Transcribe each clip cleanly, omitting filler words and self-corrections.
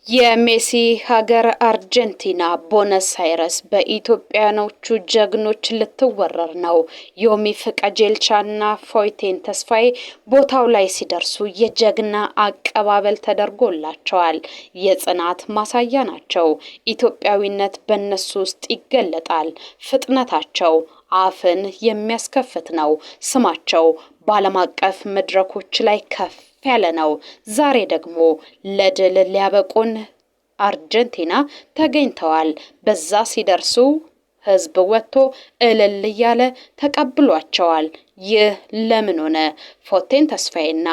የሜሲ ሀገር አርጀንቲና ቦነስ አይረስ በኢትዮጵያኖቹ ጀግኖች ልትወረር ነው። ዮሚፍ ቀጀልቻና ፎይቴን ተስፋዬ ቦታው ላይ ሲደርሱ የጀግና አቀባበል ተደርጎላቸዋል። የጽናት ማሳያ ናቸው። ኢትዮጵያዊነት በእነሱ ውስጥ ይገለጣል። ፍጥነታቸው አፍን የሚያስከፍት ነው። ስማቸው በዓለም አቀፍ መድረኮች ላይ ከፍ ያለ ነው። ዛሬ ደግሞ ለድል ሊያበቁን አርጀንቲና ተገኝተዋል። በዛ ሲደርሱ ህዝብ ወጥቶ እልል እያለ ተቀብሏቸዋል። ይህ ለምን ሆነ? ፎቴን ተስፋዬና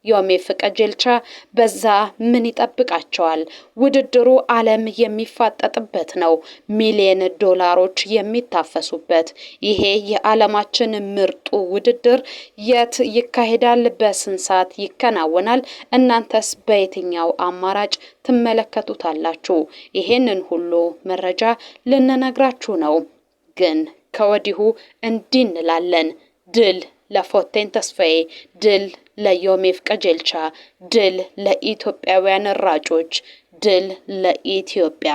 ዮሚፍ ቀጀልቻ በዛ ምን ይጠብቃቸዋል? ውድድሩ ዓለም የሚፋጠጥበት ነው። ሚሊዮን ዶላሮች የሚታፈሱበት ይሄ የዓለማችን ምርጡ ውድድር የት ይካሄዳል? በስንት ሰዓት ይከናወናል? እናንተስ በየትኛው አማራጭ ትመለከቱታላችሁ? ይሄንን ሁሉ መረጃ ልንነግራችሁ ነው። ግን ከወዲሁ እንዲህ እንላለን። ድል ለፎቴን ተስፋዬ፣ ድል ለዮሚፍ ቀጀልቻ፣ ድል ለኢትዮጵያውያን ራጮች፣ ድል ለኢትዮጵያ።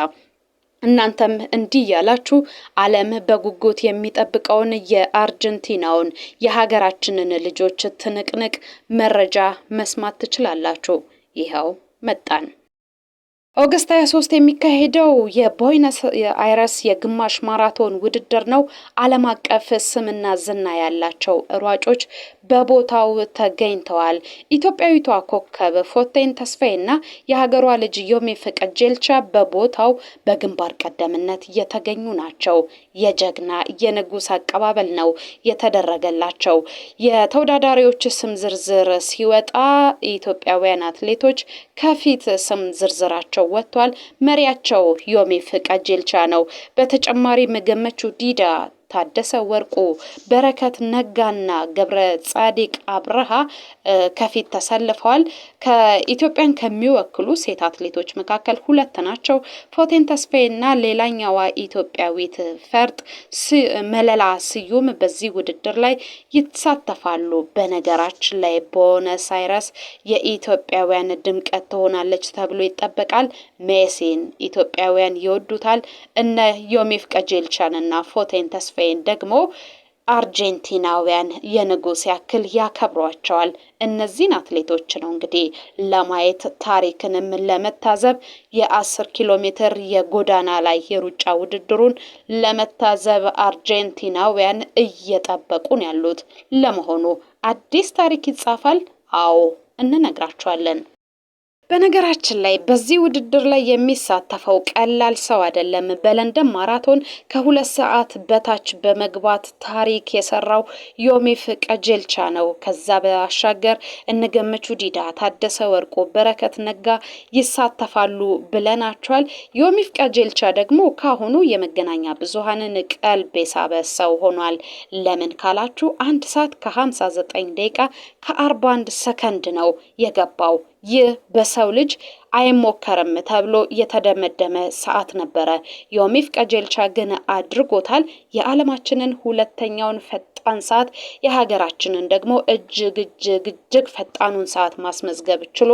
እናንተም እንዲህ ያላችሁ ዓለም በጉጉት የሚጠብቀውን የአርጀንቲናውን የሀገራችንን ልጆች ትንቅንቅ መረጃ መስማት ትችላላችሁ። ይኸው መጣን። ኦገስት 23 የሚካሄደው የቦይነስ አይረስ የግማሽ ማራቶን ውድድር ነው። ዓለም አቀፍ ስምና ዝና ያላቸው ሯጮች በቦታው ተገኝተዋል። ኢትዮጵያዊቷ ኮከብ ፎቴን ተስፋዬና የሀገሯ ልጅ ዮሚፍ ቀጀልቻ በቦታው በግንባር ቀደምነት የተገኙ ናቸው። የጀግና የንጉስ አቀባበል ነው የተደረገላቸው። የተወዳዳሪዎች ስም ዝርዝር ሲወጣ ኢትዮጵያውያን አትሌቶች ከፊት ስም ዝርዝራቸው ወጥቷል። መሪያቸው ዮሚፍ ቀጀልቻ ነው። በተጨማሪም ገመቹ ዲዳ፣ ታደሰ ወርቁ፣ በረከት ነጋና ገብረ ጻዲቅ አብረሃ ከፊት ተሰልፈዋል። ከኢትዮጵያን ከሚወክሉ ሴት አትሌቶች መካከል ሁለት ናቸው። ፎቴን ተስፋዬና ሌላኛዋ ኢትዮጵያዊት ፈርጥ መለላ ስዩም በዚህ ውድድር ላይ ይሳተፋሉ። በነገራችን ላይ ቦነስ አይረስ የኢትዮጵያውያን ድምቀት ትሆናለች ተብሎ ይጠበቃል። ሜሲን ኢትዮጵያውያን ይወዱታል። እነ ዮሚፍ ቀጀልቻንና ፎቴን ተስፋዬን ደግሞ አርጀንቲናውያን የንጉስ ያክል ያከብሯቸዋል። እነዚህን አትሌቶች ነው እንግዲህ ለማየት ታሪክንም ለመታዘብ የ10 ኪሎ ሜትር የጎዳና ላይ የሩጫ ውድድሩን ለመታዘብ አርጀንቲናውያን እየጠበቁን ያሉት። ለመሆኑ አዲስ ታሪክ ይጻፋል? አዎ እንነግራቸዋለን። በነገራችን ላይ በዚህ ውድድር ላይ የሚሳተፈው ቀላል ሰው አይደለም። በለንደን ማራቶን ከ2 ሰዓት በታች በመግባት ታሪክ የሰራው ዮሚፍ ቀጀልቻ ነው። ከዛ ባሻገር እነገመቹ ዲዳ፣ ታደሰ ወርቁ፣ በረከት ነጋ ይሳተፋሉ ብለናቸዋል። ዮሚፍ ቀጀልቻ ደግሞ ካሁኑ የመገናኛ ብዙሃንን ቀልብ የሳበ ሰው ሆኗል። ለምን ካላችሁ 1 ሰዓት ከ59 ደቂቃ ከ41 ሰከንድ ነው የገባው። ይህ በሰው ልጅ አይሞከርም ተብሎ የተደመደመ ሰዓት ነበረ። ዮሚፍ ቀጀልቻ ግን አድርጎታል። የዓለማችንን ሁለተኛውን ፈጣን ሰዓት የሀገራችንን ደግሞ እጅግ ፈጣኑን ሰዓት ማስመዝገብ ችሎ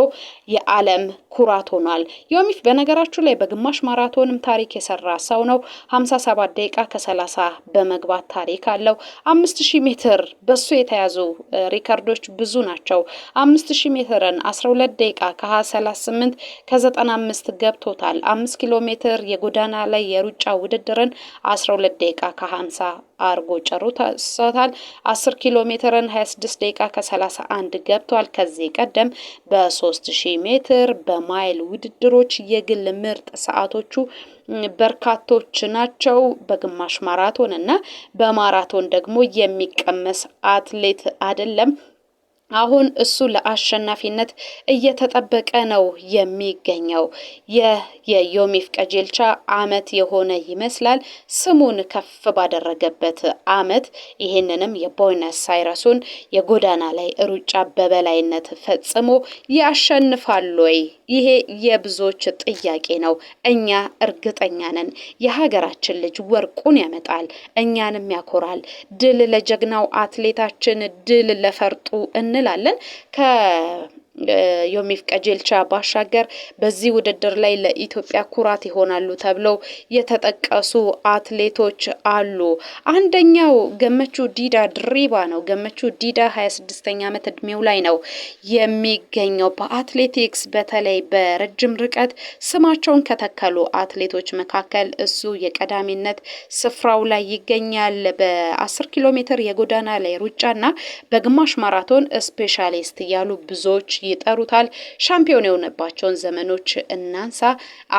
የዓለም ኩራት ሆኗል። ዮሚፍ በነገራችሁ ላይ በግማሽ ማራቶንም ታሪክ የሰራ ሰው ነው። 57 ደቂቃ ከ30 በመግባት ታሪክ አለው። 5000 ሜትር በሱ የተያዙ ሪከርዶች ብዙ ናቸው። 5000 ሜትርን 12 ደቂቃ ከ38 ከ95 ገብቶታል። 5 ኪሎ ሜትር የጎዳና ላይ የሩጫ ውድድርን 12 ደቂቃ ከ50 አርጎ ጨርሶታል። 10 ኪሎ ሜትርን 26 ደቂቃ ከ31 ገብቷል። ከዚህ ቀደም በ3000 ሜትር በማይል ውድድሮች የግል ምርጥ ሰዓቶቹ በርካቶች ናቸው። በግማሽ ማራቶን እና በማራቶን ደግሞ የሚቀመስ አትሌት አይደለም። አሁን እሱ ለአሸናፊነት እየተጠበቀ ነው የሚገኘው። የዮሚፍ ቀጀልቻ አመት የሆነ ይመስላል ስሙን ከፍ ባደረገበት አመት። ይህንንም የቦይነስ አይረሱን የጎዳና ላይ ሩጫ በበላይነት ፈጽሞ ያሸንፋል ወይ? ይሄ የብዙዎች ጥያቄ ነው። እኛ እርግጠኛ ነን የሀገራችን ልጅ ወርቁን ያመጣል፣ እኛንም ያኮራል። ድል ለጀግናው አትሌታችን፣ ድል ለፈርጡ እንላለን። ዮሚፍ ቀጀልቻ ባሻገር በዚህ ውድድር ላይ ለኢትዮጵያ ኩራት ይሆናሉ ተብለው የተጠቀሱ አትሌቶች አሉ። አንደኛው ገመቹ ዲዳ ድሪባ ነው። ገመቹ ዲዳ 26ኛ ዓመት እድሜው ላይ ነው የሚገኘው። በአትሌቲክስ በተለይ በረጅም ርቀት ስማቸውን ከተከሉ አትሌቶች መካከል እሱ የቀዳሚነት ስፍራው ላይ ይገኛል። በ10 ኪሎ ሜትር የጎዳና ላይ ሩጫና በግማሽ ማራቶን ስፔሻሊስት እያሉ ብዙዎች ይጠሩታል። ሻምፒዮን የሆነባቸውን ዘመኖች እናንሳ።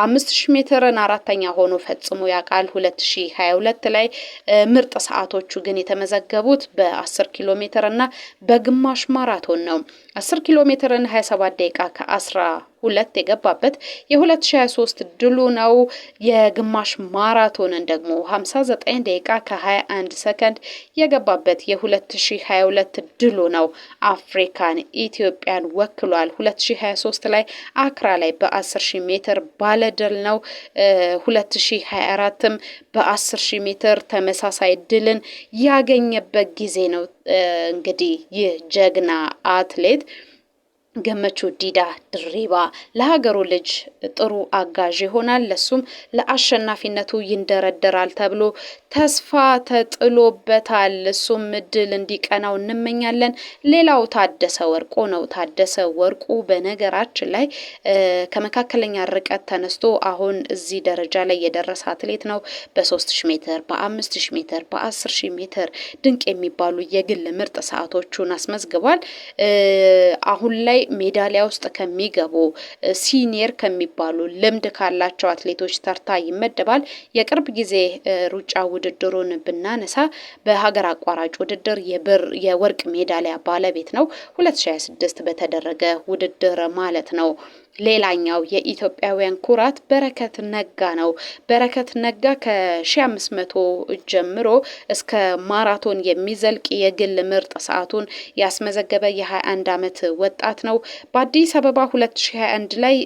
5000 ሜትርን አራተኛ ሆኖ ፈጽሞ ያውቃል 2022 ላይ። ምርጥ ሰዓቶቹ ግን የተመዘገቡት በ10 ኪሎ ሜትር እና በግማሽ ማራቶን ነው። 10 ኪሎ ሜትርን 27 ደቂቃ ከ12 የገባበት የ2023 ድሉ ነው። የግማሽ ማራቶንን ደግሞ 59 ደቂቃ ከ21 ሰከንድ የገባበት የ2022 ድሉ ነው። አፍሪካን ኢትዮጵያን ወክሏል። 2023 ላይ አክራ ላይ በ10000 ሜትር ባለድል ነው። 2024ም በ10000 ሜትር ተመሳሳይ ድልን ያገኘበት ጊዜ ነው። እንግዲህ ይህ ጀግና አትሌት ገመቹ ዲዳ ድሪባ ለሀገሩ ልጅ ጥሩ አጋዥ ይሆናል። ለሱም ለአሸናፊነቱ ይንደረደራል ተብሎ ተስፋ ተጥሎበታል። እሱም ድል እንዲቀናው እንመኛለን። ሌላው ታደሰ ወርቁ ነው። ታደሰ ወርቁ በነገራችን ላይ ከመካከለኛ ርቀት ተነስቶ አሁን እዚህ ደረጃ ላይ የደረሰ አትሌት ነው። በ3000 ሜትር፣ በ5000 ሜትር፣ በ10000 ሜትር ድንቅ የሚባሉ የግል ምርጥ ሰዓቶቹን አስመዝግቧል። አሁን ላይ ሜዳሊያ ውስጥ ከሚገቡ ሲኒየር ከሚባሉ ልምድ ካላቸው አትሌቶች ተርታ ይመደባል። የቅርብ ጊዜ ሩጫ ውድድሩን ብናነሳ በሀገር አቋራጭ ውድድር የወርቅ ሜዳሊያ ባለቤት ነው። 2026 በተደረገ ውድድር ማለት ነው። ሌላኛው የኢትዮጵያውያን ኩራት በረከት ነጋ ነው። በረከት ነጋ ከ1500 ጀምሮ እስከ ማራቶን የሚዘልቅ የግል ምርጥ ሰዓቱን ያስመዘገበ የ21 ዓመት ወጣት ነው። በአዲስ አበባ 2021 ላይ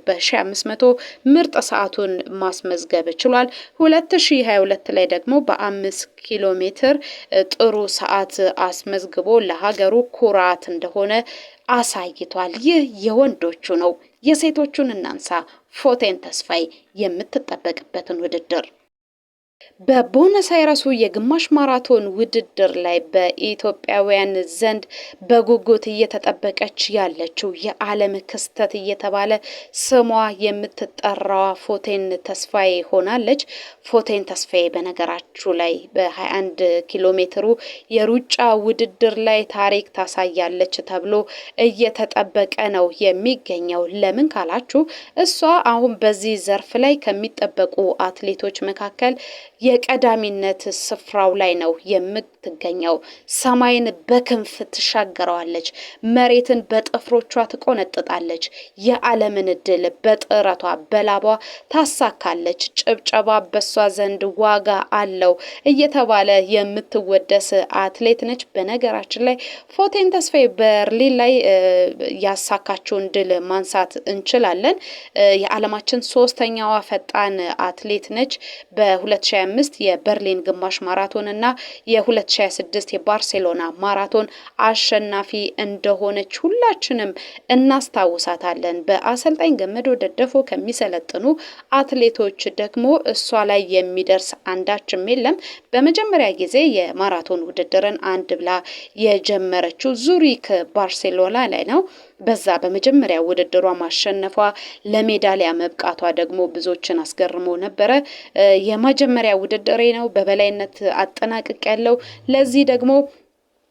በ1500 ምርጥ ሰዓቱን ማስመዝገብ ችሏል። 2022 ላይ ደግሞ በ5 ኪሎ ሜትር ጥሩ ሰዓት አስመዝግቦ ለሀገሩ ኩራት እንደሆነ አሳይቷል። ይህ የወንዶቹ ነው። የሴቶቹን እናንሳ። ፎቴን ተስፋዬ የምትጠበቅበትን ውድድር በቦነስ አይረሱ የግማሽ ማራቶን ውድድር ላይ በኢትዮጵያውያን ዘንድ በጉጉት እየተጠበቀች ያለችው የዓለም ክስተት እየተባለ ስሟ የምትጠራዋ ፎቴን ተስፋዬ ሆናለች። ፎቴን ተስፋዬ በነገራችሁ ላይ በ21 ኪሎ ሜትሩ የሩጫ ውድድር ላይ ታሪክ ታሳያለች ተብሎ እየተጠበቀ ነው የሚገኘው። ለምን ካላችሁ እሷ አሁን በዚህ ዘርፍ ላይ ከሚጠበቁ አትሌቶች መካከል የቀዳሚነት ስፍራው ላይ ነው የምትገኘው። ሰማይን በክንፍ ትሻገረዋለች፣ መሬትን በጥፍሮቿ ትቆነጥጣለች፣ የዓለምን ድል በጥረቷ በላቧ ታሳካለች፣ ጭብጨባ በሷ ዘንድ ዋጋ አለው እየተባለ የምትወደስ አትሌት ነች። በነገራችን ላይ ፎቴን ተስፋዬ በርሊን ላይ ያሳካችውን ድል ማንሳት እንችላለን። የዓለማችን ሶስተኛዋ ፈጣን አትሌት ነች። በ2025 የበርሊን ግማሽ ማራቶን እና የ2026 የባርሴሎና ማራቶን አሸናፊ እንደሆነች ሁላችንም እናስታውሳታለን። በአሰልጣኝ ገመዶ ደደፎ ከሚሰለጥኑ አትሌቶች ደግሞ እሷ ላይ የሚደርስ አንዳችም የለም። በመጀመሪያ ጊዜ የማራቶን ውድድርን አንድ ብላ የጀመረችው ዙሪክ ባርሴሎና ላይ ነው። በዛ በመጀመሪያ ውድድሯ ማሸነፏ ለሜዳሊያ መብቃቷ ደግሞ ብዙዎችን አስገርሞ ነበረ። የመጀመሪያ ውድድሬ ነው፣ በበላይነት አጠናቅቅ ያለው ለዚህ ደግሞ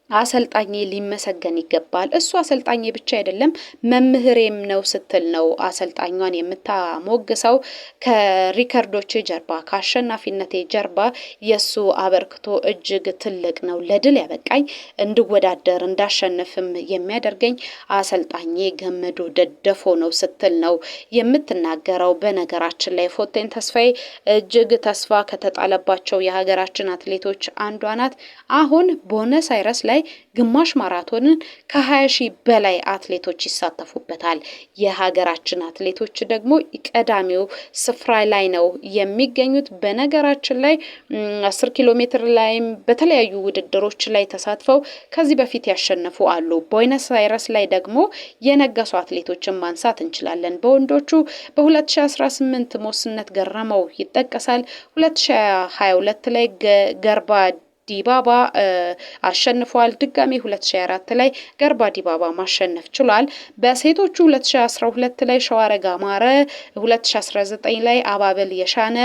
አሰልጣኝ ሊመሰገን ይገባል። እሱ አሰልጣኝ ብቻ አይደለም መምህሬም ነው ስትል ነው አሰልጣኟን የምታሞግሰው። ከሪከርዶች ጀርባ ከአሸናፊነቴ ጀርባ የሱ አበርክቶ እጅግ ትልቅ ነው። ለድል ያበቃኝ እንድወዳደር እንዳሸንፍም የሚያደርገኝ አሰልጣኝ ገመዶ ደደፎ ነው ስትል ነው የምትናገረው። በነገራችን ላይ ፎቴን ተስፋዬ እጅግ ተስፋ ከተጣለባቸው የሀገራችን አትሌቶች አንዷ ናት። አሁን ቦነስ አይረስ ላይ ላይ ግማሽ ማራቶንን ከ20 ሺህ በላይ አትሌቶች ይሳተፉበታል። የሀገራችን አትሌቶች ደግሞ ቀዳሚው ስፍራ ላይ ነው የሚገኙት። በነገራችን ላይ 10 ኪሎ ሜትር ላይም በተለያዩ ውድድሮች ላይ ተሳትፈው ከዚህ በፊት ያሸነፉ አሉ። ቦይነስ አይረስ ላይ ደግሞ የነገሱ አትሌቶችን ማንሳት እንችላለን። በወንዶቹ በ2018 ሞስነት ገረመው ይጠቀሳል። 2022 ላይ ገርባ ዲባባ አሸንፏል። ድጋሚ 2004 ላይ ገርባ ዲባባ ማሸነፍ ችሏል። በሴቶቹ 2012 ላይ ሸዋረጋ ማረ፣ 2019 ላይ አባብል የሻነ፣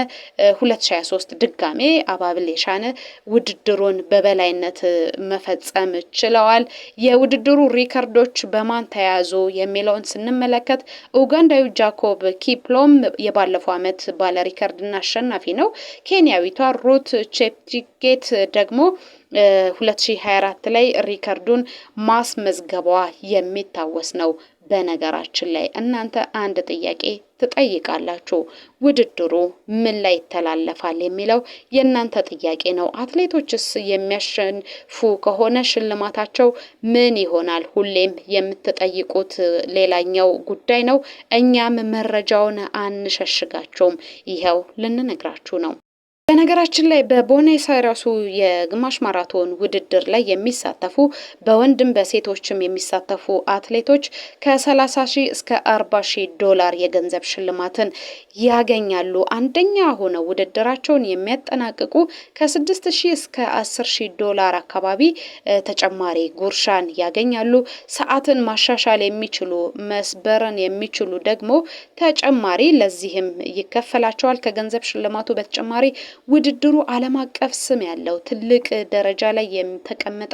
2023 ድጋሜ አባብል የሻነ ውድድሩን በበላይነት መፈጸም ችለዋል። የውድድሩ ሪከርዶች በማን ተያዙ የሚለውን ስንመለከት ኡጋንዳዊ ጃኮብ ኪፕሎም የባለፈው ዓመት ባለ ሪከርድና አሸናፊ ነው። ኬንያዊቷ ሩት ቼፕቲጌት ደግሞ 2024 ላይ ሪከርዱን ማስመዝገቧ የሚታወስ ነው። በነገራችን ላይ እናንተ አንድ ጥያቄ ትጠይቃላችሁ። ውድድሩ ምን ላይ ይተላለፋል የሚለው የእናንተ ጥያቄ ነው። አትሌቶችስ የሚያሸንፉ ከሆነ ሽልማታቸው ምን ይሆናል? ሁሌም የምትጠይቁት ሌላኛው ጉዳይ ነው። እኛም መረጃውን አንሸሽጋቸውም፣ ይኸው ልንነግራችሁ ነው። በነገራችን ላይ በቦኔስ አይረሱ የግማሽ ማራቶን ውድድር ላይ የሚሳተፉ በወንድም በሴቶችም የሚሳተፉ አትሌቶች ከ30 ሺህ እስከ 40 ሺህ ዶላር የገንዘብ ሽልማትን ያገኛሉ። አንደኛ ሆነው ውድድራቸውን የሚያጠናቅቁ ከ6 ሺህ እስከ 10 ሺህ ዶላር አካባቢ ተጨማሪ ጉርሻን ያገኛሉ። ሰዓትን ማሻሻል የሚችሉ መስበርን የሚችሉ ደግሞ ተጨማሪ ለዚህም ይከፈላቸዋል። ከገንዘብ ሽልማቱ በተጨማሪ ውድድሩ ዓለም አቀፍ ስም ያለው ትልቅ ደረጃ ላይ የተቀመጠ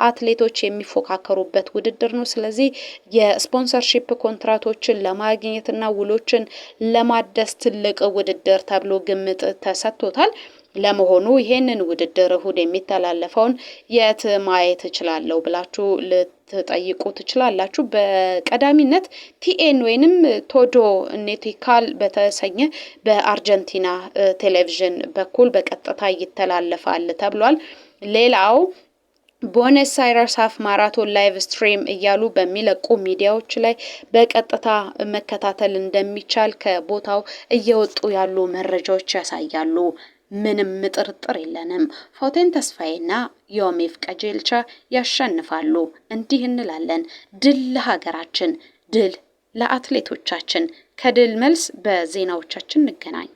አትሌቶች የሚፎካከሩበት ውድድር ነው። ስለዚህ የስፖንሰርሺፕ ኮንትራቶችን ለማግኘትና ውሎችን ለማደስ ትልቅ ውድድር ተብሎ ግምት ተሰጥቶታል። ለመሆኑ ይሄንን ውድድር እሁድ የሚተላለፈውን የት ማየት እችላለሁ ብላችሁ ልትጠይቁ ትችላላችሁ። በቀዳሚነት ቲኤን ወይንም ቶዶ ኔቲካል በተሰኘ በአርጀንቲና ቴሌቪዥን በኩል በቀጥታ ይተላለፋል ተብሏል። ሌላው ቦነስ አይረስ ሃፍ ማራቶን ላይቭ ስትሪም እያሉ በሚለቁ ሚዲያዎች ላይ በቀጥታ መከታተል እንደሚቻል ከቦታው እየወጡ ያሉ መረጃዎች ያሳያሉ። ምንም ጥርጥር የለንም። ፎቴን ተስፋዬና ዮሜፍ ቀጀልቻ ያሸንፋሉ። እንዲህ እንላለን። ድል ለሀገራችን፣ ድል ለአትሌቶቻችን። ከድል መልስ በዜናዎቻችን እንገናኝ።